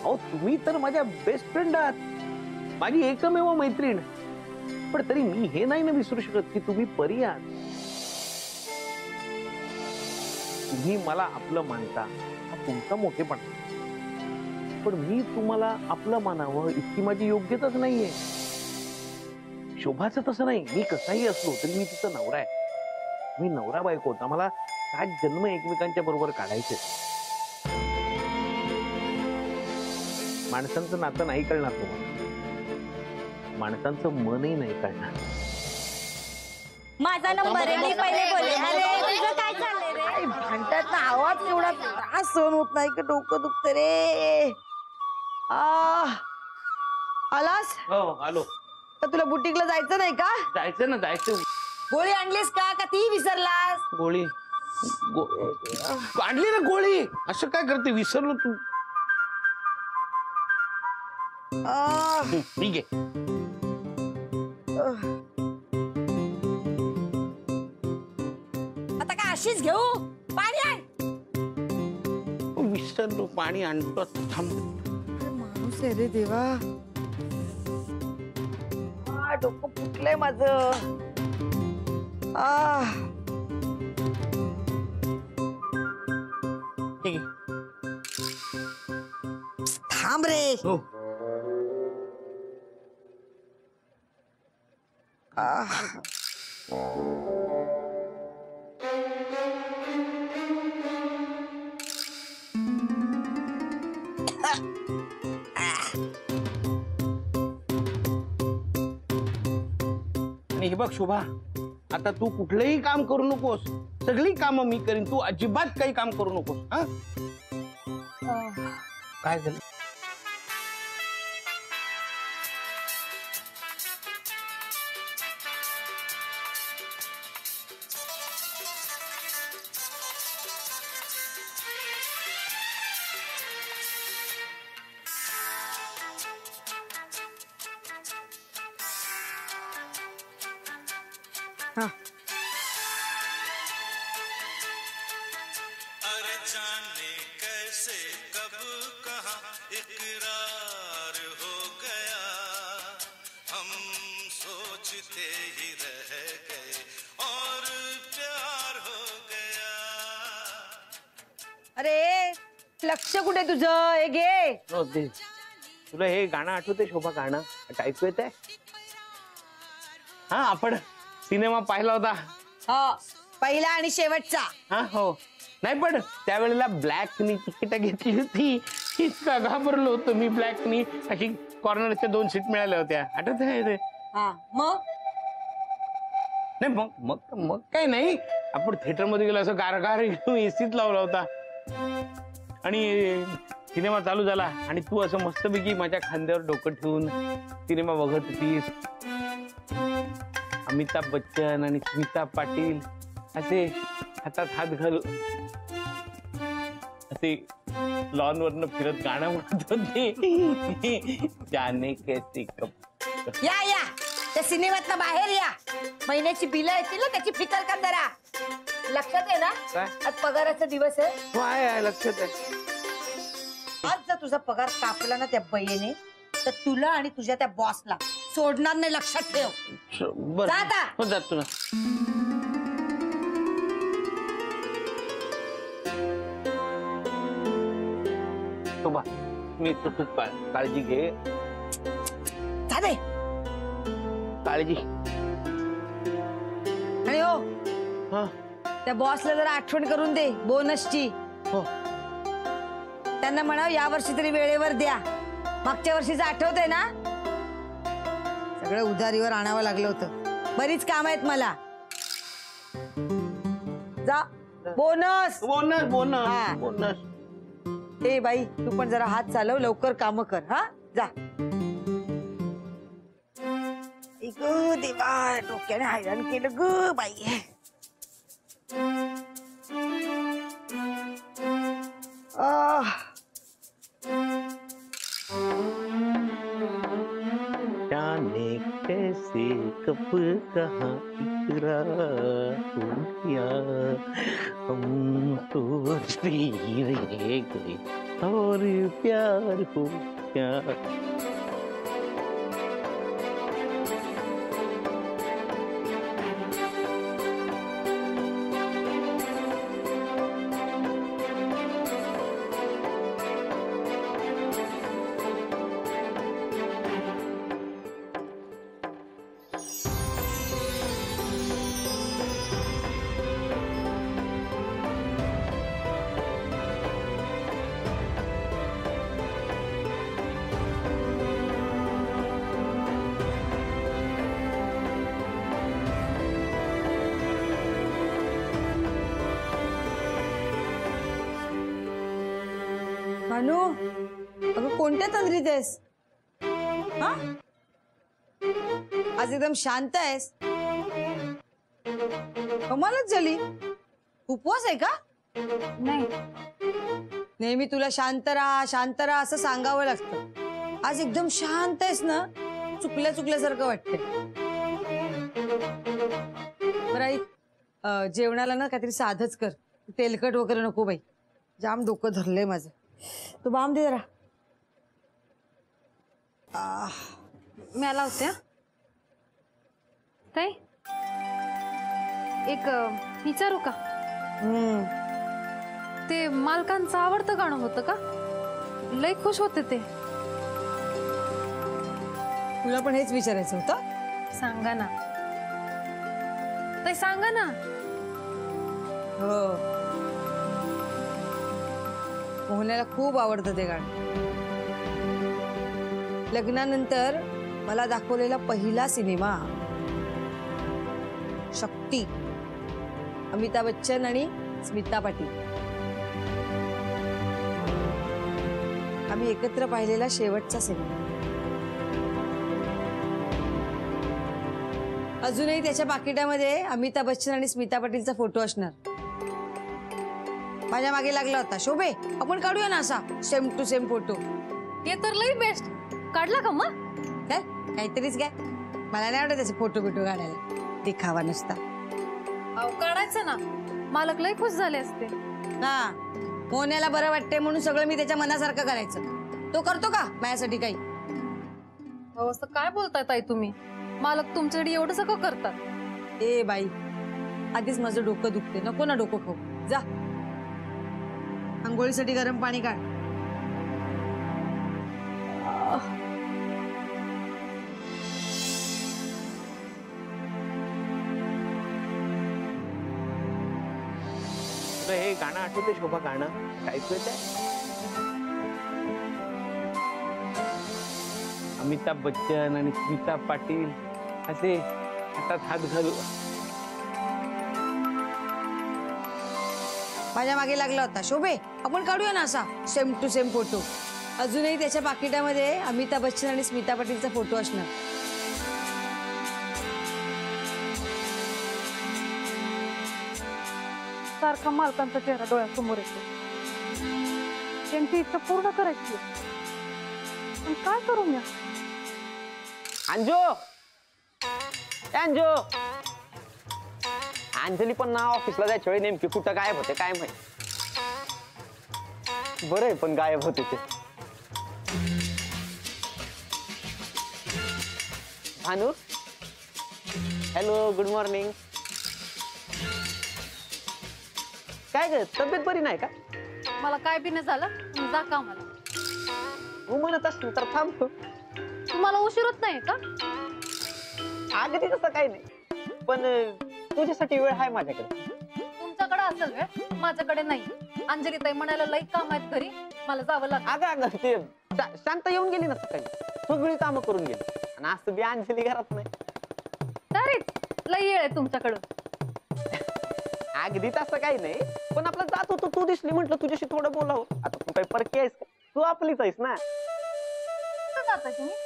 अहो तुम्ही तर माझ्या बेस्ट फ्रेंड आहात, माझी एकमेव मैत्रीण. पण तरी मी हे नाही ना विसरू शकत की तुम्ही परी आहात. तुम्ही मला आपलं मानता हा तुमचा मोठेपणा, पण मी तुम्हाला आपलं मानावं इतकी माझी योग्यताच नाहीये. शोभाचं तसं नाही, मी कसाही असलो तरी मी तिचा नवरा आहे. मी नवरा बायको होता, मला 7 जन्म एकमेकांच्या बरोबर काढायचे. माणसांचं नातं नाही कळणार तुम्हाला, माणसांचं मनही नाही कळणार. माझा नंबर आहे, मी पहिले बोले. अरे तुझं काय चाललंय रे? भांडतात ना, आवाज एवढा त्रास सहन होत नाही का, डोकं दुखतं रे. आलास? हो आलो. तर तुला बुटीकला जायचं नाही का? जायचं ना, जायचं. गोळी आणलीस का ती विसरलास? गोळी आणली ना गोळी. असं काय करते, विसरलो तू. ठीक आहे. आता काय अशीच घेऊ? पाणी आण. विसरलो, पाणी आणतो. थांब. माणूस आहे रे देवा. डोकं फुटलंय माझं. ठीक आहे. थांब रे. हो. आणि हे बघ शोभा, आता तू कुठलंही काम करू नकोस. सगळी कामं मी करीन, तू अजिबात काही काम करू नकोस. हा काय झालं? अरे जाने कैसे कब कहाँ इकरार हो गया, हम सोचते ही रह गए और प्यार हो गया. अरे लक्ष कुठे तुझं? हे घे. हो दे. तुला हे गाणं आठवते शोभा? गाणं ऐकू येत आहे? हा, आपण सिनेमा पाहिला होता. हो, पहिला आणि शेवटचा. हा हो. नाही पण त्यावेळेला ब्लॅकनी तिकीट घेतली होती. इतका घाबरलो होतो मी. ब्लॅकनी अशी कॉर्नरच्या 2 सीट मिळाल्या होत्या, आठवत आहे ते? मग नाही मग काही नाही. आपण थिएटर मध्ये गेलो, असं गारगार एसीत लावला होता आणि सिनेमा चालू झाला आणि तू असं मस्तपैकी माझ्या खांद्यावर डोकं ठेवून सिनेमा बघत होतीस. अमिताभ बच्चन आणि स्मिता पाटील असे हातात हात घालून असे लॉन वरनं फिरत गाणं म्हणत होते. जाने कैसे कब. या त्या सिनेमातनं बाहेर या. महिन्याची बिलं येतील ना, त्याची फिकर कर जरा. लक्षात आहे ना? काय? आज पगाराचा दिवस आहे. हो आहे, लक्षात आहे. आज जर तुझा पगार कापला ना त्या बयेने, तर तुला आणि तुझ्या त्या बॉसला सोडणार नाही, लक्षात ठेव. बरं, जा आता. हो जातो ना. शोभा, मी तू काळजी घे. जा दे. काळजी. आणि हो, हा त्या बॉसला जरा आठवण करून दे बोनसची. हो. त्यांना म्हणाव या वर्षी तरी वेळेवर द्या. मागच्या वर्षीचं आठवतंय ना? सगळं उधारीवर आणावं लागलं होतं. बरीच काम आहेत मला. जा. बोनस बोनस बोनस हा. बोनस. ए बाई, तू पण जरा हात चालव, लवकर काम कर. हा जा. ग देवा, डोक्याने हैराण केलं ग बाई. जाने कैसे कब कहाँ इकरार हो गया हम तो तीर रह गए और प्यार हो गया. भानू अगं कोणत्या तंद्रीत आहेस हा आज एकदम शांत आहेस कमालच झाली उपवास आहे का नाही नेहमी तुला शांत राहा असं सांगावं लागतं आज एकदम शांत आहेस ना चुकल्यासारखं वाटतंय बरं आई जेवणाला ना काहीतरी साधच कर तेलकट वगैरे नको बाई जाम डोकं धरलंय माझं तू बाम दे जरा मी आला होते ताई एक विचारू का ते मालकांचं आवडतं गाणं होतं का लय खुश होते ते तुला पण हेच विचारायचं होतं सांगा ना ताई सांगा ना हो मोहनाला खूप आवडतं ते गाणं लग्नानंतर मला दाखवलेला पहिला सिनेमा शक्ती अमिताभ बच्चन आणि स्मिता पाटील आम्ही एकत्र पाहिलेला शेवटचा सिनेमा अजूनही त्याच्या पाकिटामध्ये अमिताभ बच्चन आणि स्मिता पाटीलचा फोटो असणार माझ्या मागे लागला होता शोभे आपण काढूया ना असा सेम टू सेम फोटो ते तर लय बेस्ट काढला का मग काय काहीतरीच काय मला नाही आवडत त्याचे फोटो बिटो काढायला दिखावा नुसता अहो काढायचं ना मालक लय खुश झाले असते हा मोहण्याला बरं वाटतंय म्हणून सगळं मी त्याच्या मनासारखं करायचं तो करतो का माझ्यासाठी काही अहो असं काय बोलताय ताई तुम्ही मालक तुमच्याकडे एवढं सगळं करतात ए बाई आधीच माझं डोकं दुखते नको ना डोकं खाऊ जा आंघोळीसाठी गरम पाणी काढ तुला हे गाणं आठवते शोभा गाणं काय ऐकूच आहे अमिताभ बच्चन आणि स्मिता पाटील असे हातात हात घालू माझ्या मागे लागला होता शोभे आपण काढूया ना असा सेम टू सेम फोटो अजूनही त्याच्या पाकिटामध्ये अमिताभ बच्चन आणि स्मिता पाटीलचा फोटो असणार सारखा मालकांचा चेहरा डोळ्यासमोर येतो त्यांची इच्छा पूर्ण करायची पण काय करू मी अंजू अंजू अंजली पण ना ऑफिसला जायच्या वेळी नेमकी कुठं गायब होते काय माहिती बरं आहे पण गायब होते ते भानू हॅलो गुड मॉर्निंग काय ग तब्येत बरी नाही का मला काय बी नाही झालं तुम्ही जा कामाला तू म्हणत असतील तर थांबतो तुम्हाला उशीर होत नाही का अगदी तसं काही नाही पण तुझ्यासाठी वेळ आहे माझ्याकडे तुमच्याकडे असेल वेळ माझ्याकडे नाही अंजली ताई म्हणायला लई काम आहेत घरी मला जावं लागलं अगं अगं ते शांत येऊन गेली ना सकाळी सगळी कामं करून गेली आणि असं बी अंजली घरात नाही तरीच लई येळ आहे तुमच्याकडं अगदी तसं काही नाही पण आपलं जात होतो तू दिसली म्हटलं तुझ्याशी थोडं बोलावं आता तू काही परकी आहेस तू आपलीच आहेस ना कुठं जाता तुम्ही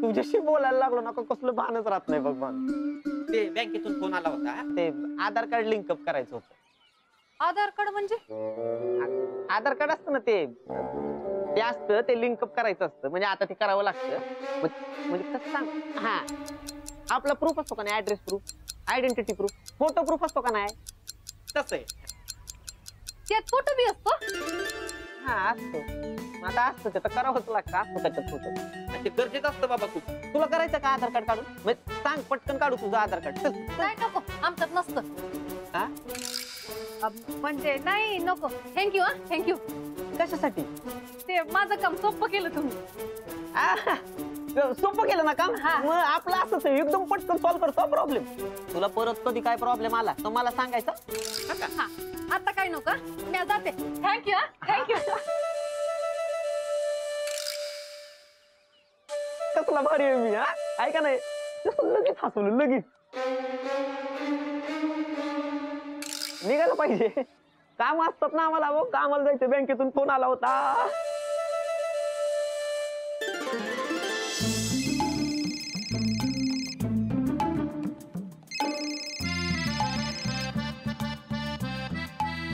तुझ्याशी बोलायला लागलो ना कसलं भानच राहत नाही बघ मन ते बँकेतून फोन आला होता ते आधार कार्ड लिंक अप करायचं होतं आधार कार्ड म्हणजे आधार कार्ड असतं ना ते असतं ते लिंक अप करायचं असतं म्हणजे आता ते करावं लागतं म्हणजे कसं सांग हा आपला प्रूफ असतो का नाही, address proof, identity proof, photo proof असतो का नाही, तसं आहे. त्यात फोटो बी असतो. हा असतो. मग आता असतं ते तर करावंच लागतं, असतं त्याच्यात फोटो. ते गरजेचं असतं बाबा. तुला करायचं का आधार कार्ड काढून? मग सांग पटकन काढू तुझं आधार कार्ड. चल. नाही नको, आमच्यात नसतं. हा? म्हणजे नाही नको. थँक्यू हा, थँक्यू. कशासाठी? ते माझं काम सोपं केलं तुम्ही. सोपं केलं ना काम. हा. मग आपलं असंच आहे, एकदम पटकन सॉल्व्ह करतो प्रॉब्लेम. तुला परत कधी काय प्रॉब्लेम आला तर मला सांगायचा. हा आता काय नको, मी जाते. थँक्यू हा, थँक्यू. कसला भारी आहे मी. हा ऐका नाही, लगेच हसवलं लगेच. निघायला पाहिजे. काम असतात ना आम्हाला. कामाला जायचं, बँकेतून फोन आला होता.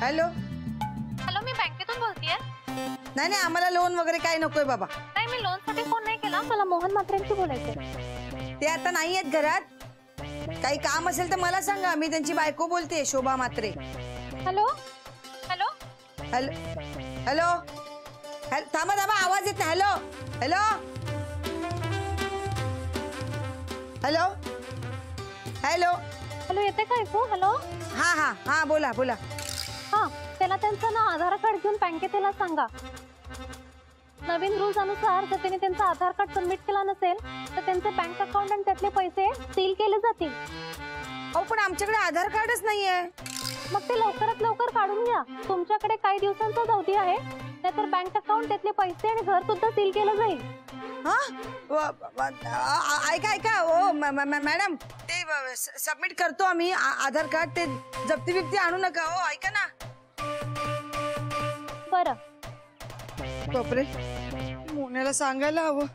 हॅलो. हॅलो, मी बँकेतून बोलतेय. नाही नाही, आम्हाला लोन वगैरे काय नकोय बाबा. नाही, मी लोन साठी फोन नाही केला. मला मोहन म्हात्रेंशी बोलायचंय. ते आता नाही आहेत घरात. काही काम असेल तर मला सांगा, मी त्यांची बायको बोलते, Shobha Mhatre. Hello hello. Hello hello. थांबा थांबा, आवाज येत नाही. Hello hello hello hello. Hello, येते का ऐकू? हॅलो. हा हा हा, बोला बोला. हा, त्याला त्यांचं ना आधार कार्ड घेऊन बँकेत यायला सांगा. नवीन रूल्स अनुसार जर त्यांनी त्यांचं आधार कार्ड सबमिट केला नसेल तर त्यांचे बँक अकाउंट आणि त्यातले पैसे सील केले जातील. अहो पण आमच्याकडे आधार कार्डच नाहीये. मग ते लवकरात लवकर काढून घ्या. तुमच्याकडे काही दिवसांचाच अवधी आहे, नाहीतर बँक अकाउंट त्यातले पैसे आणि घर सुद्धा सील केलं जाईल. हा ऐका ऐका. ओ मॅडम, ते सबमिट करतो आम्ही आधार कार्ड. ते जप्ती बिप्ती आणू नका. हो ऐका ना. बरं. बापरे, मोन्याला सांगायला हवं.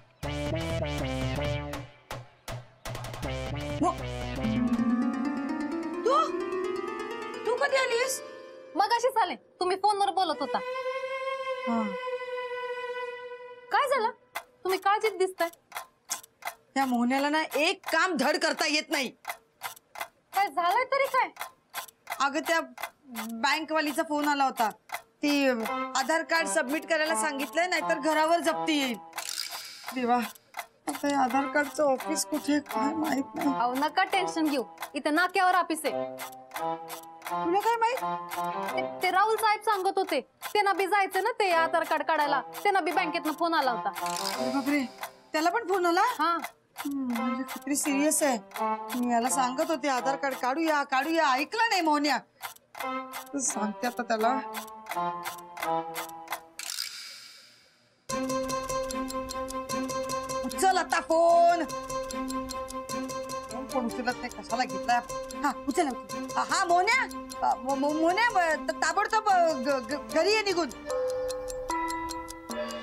तू तू कधी आलीस? मग अशी चालेल, तुम्ही फोनवर बोलत होता. काय झालं? तुम्ही काळजीत दिसताय. त्या मोहन्याला ना एक काम धड करता येत नाही. काय झालंय तरी काय? अगं त्या बँकवालीचा फोन आला होता. ती आधार कार्ड सबमिट करायला सांगितलंय, नाहीतर घरावर जप्ती येईल. देवा, आता आधार कार्डचं ऑफिस कुठे काय माहित नाही. अहो नका टेन्शन घेऊ, इथे नाक्यावर ऑफिस आहे. तुला काय माहित? ते राहुल साहेब सांगत होते, त्यांना बी जायचं ना ते आधार कार्ड काढायला. त्यांना बी बँकेतनं फोन आला होता. अरे बापरे, त्याला पण फोन आला? हा, म्हणजे किती सिरियस आहे. मी याला सांगत होते आधार कार्ड काढूया काढूया, ऐकलं नाही मोहन्या. सांगते आता त्याला. उचल आता फोन. फोन उचलत नाही, कशाला घेतलाय? हा उचल. हा मोन्या, मोन्या ताबडतोब घरी ये निघून.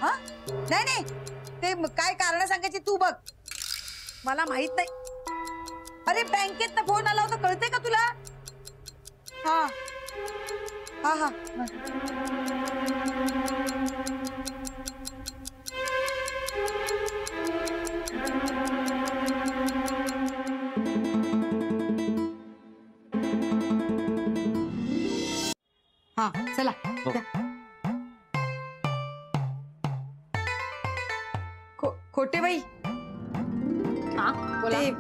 हा नाही नाही, ते काय कारण सांगायची तू बघ, मला माहित नाही. अरे बँकेत फोन आला होता, कळते का तुला? हा हा हा. हा चला. खोटे बाई, हा बोला. ते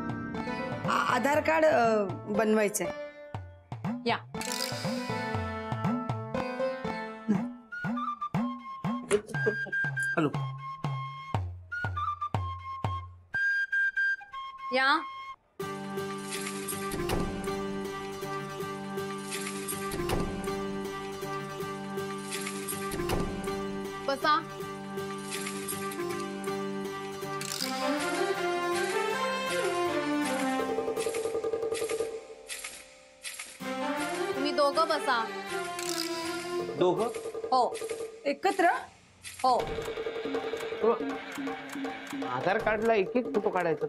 आधार कार्ड बनवायचंय. या. हॅलो. या. बसा. तुम्ही दोघं बसा. दोघं? हो. एकत्र? हो. आधार कार्डला एक एक फोटो काढायचं.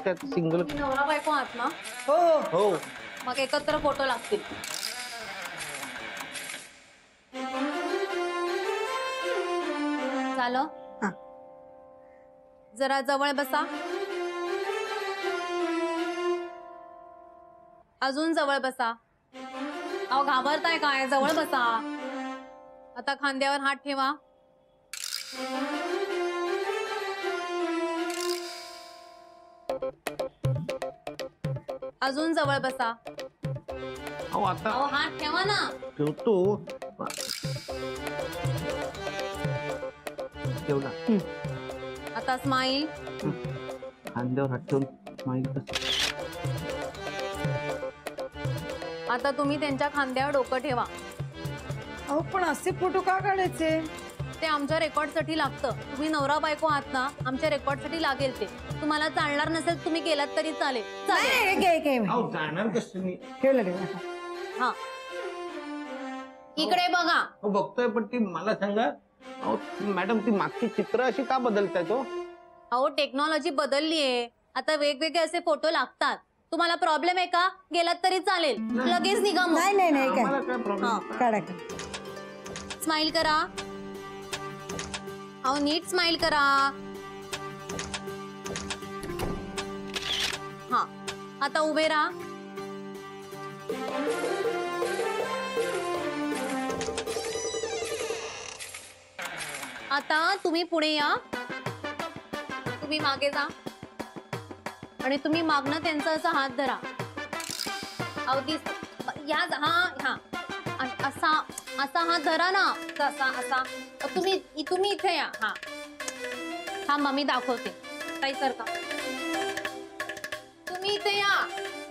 त्यात सिंगल. नवरा बायको आहात ना? हो हो. मग एकत्र फोटो लागतील. झालं? हा. जरा जवळ बसा. अजून जवळ बसा. अहो घाबरताय काय? जवळ बसा. आता खांद्यावर हात ठेवा. अजून जवळ बसा. अहो आता अहो हात ठेवा ना. ठेवतो. ठेवला. आता स्माईल. खांद्यावर हात ठेवून स्माईल. आता तुम्ही त्यांच्या खांद्यावर डोकं ठेवा. अहो पण असे फोटो का काढायचे? ते आमच्या रेकॉर्डसाठी लागतं. तुम्ही नवरा बायको आहात ना, आमच्या रेकॉर्डसाठी लागेल ते. तुम्हाला चालणार नसेल तुम्ही केलात तरी चालेल. चालेल. अहो जाणार कसं मी? हा इकडे बघा. अहो बघतोय पण ती मला सांगा. अहो मॅडम ती मागची चित्र अशी का बदलताय तो? अहो टेक्नॉलॉजी बदललीये. आता वेगवेगळे असे फोटो लागतात. तुम्हाला प्रॉब्लेम आहे का? गेलात तरी चालेल. लगेच निघा मग. आम्हाला काय प्रॉब्लेम? हा. स्माईल करा. अहो नीट स्माईल करा. हा आता उभे राहा. आता तुम्ही पुढे या. तुम्ही मागे जा आणि तुम्ही मागणं त्यांचा असा हात धरा. अवधी या हा हा असा असा हात धरा ना. असा असा तुम्ही इथे या. हा हा मम्मी दाखवते. काही सारखा तुम्ही इथे या.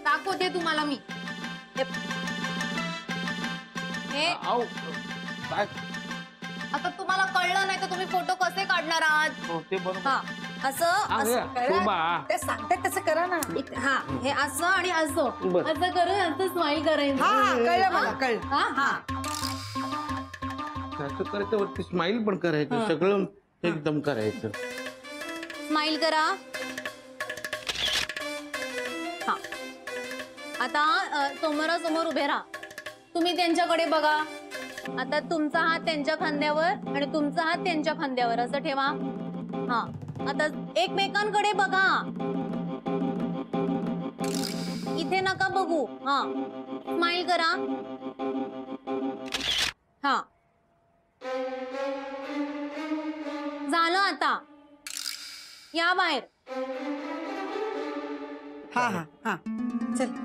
दाखवते तुम्हाला मी. हे अहो काय? आता तुम्हाला कळलं नाही तर तुम्ही फोटो कसे काढणार आहात? हो ते बरोबर. हा असं शोभा. ते सांगतात तसं करा ना. हा हे असं आणि असं बरं. असं करून असं स्माईल करायचं. हा कळलं मला कळलं. हा हा असं करायचं वरती स्माईल पण करायचं. सगळं एकदम करायचं. स्माईल करा. हा आता समोरासमोर उभे राहा. तुम्ही त्यांच्याकडे बघा. आता तुमचा हात त्यांच्या खांद्यावर आणि तुमचा हात त्यांच्या खांद्यावर असं ठेवा. हा आता एकमेकांकडे बघा. इथे नका बघू. हा स्माईल करा. हा झालं. आता या बाहेर. हा हा हा चल.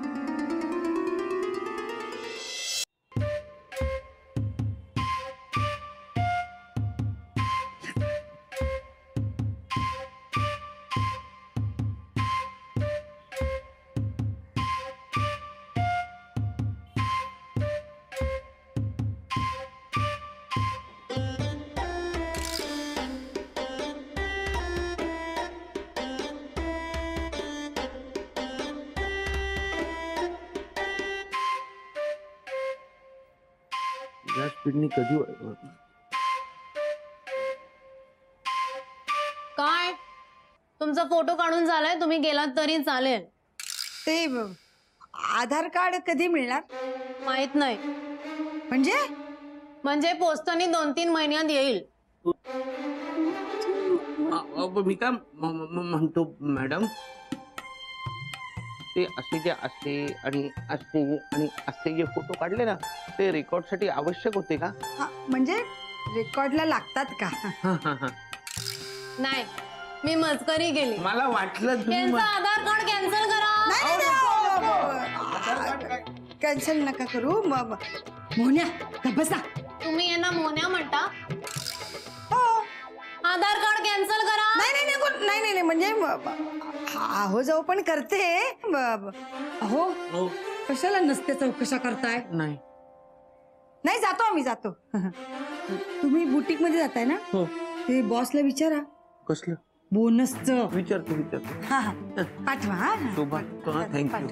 या स्पीडनी कधी काय तुमचा फोटो काढून झालाय. तुम्ही गेलात तरी चालेल. ते आधार कार्ड कधी मिळणार? माहित नाही. म्हणजे पोस्टाने 2-3 महिन्यात येईल. मी काय म्हणतो मॅडम, ते असे आणि असे जे फोटो काढले ना ते रेकॉर्ड साठी आवश्यक होते का? म्हणजे रेकॉर्डला लागतात का? नाही मी मस्करी केली. मला वाटलं त्यांचा आधार कार्ड कॅन्सल करा. कॅन्सल नका करू. मोन्या का बसा. तुम्ही यांना मोन्या म्हणता. हो. आधार कार्ड कॅन्सल करा. नाही म्हणजे अहो जाऊ पण करते. अहो कशाला नसते चौकशा करताय? नाही जातो आम्ही जातो. तुम्ही बुटीक मध्ये जाताय ना? हो. ते बॉसला विचारा. कसलं बोनसचं विचारतो. हा पाठवा. हा थँक्यू.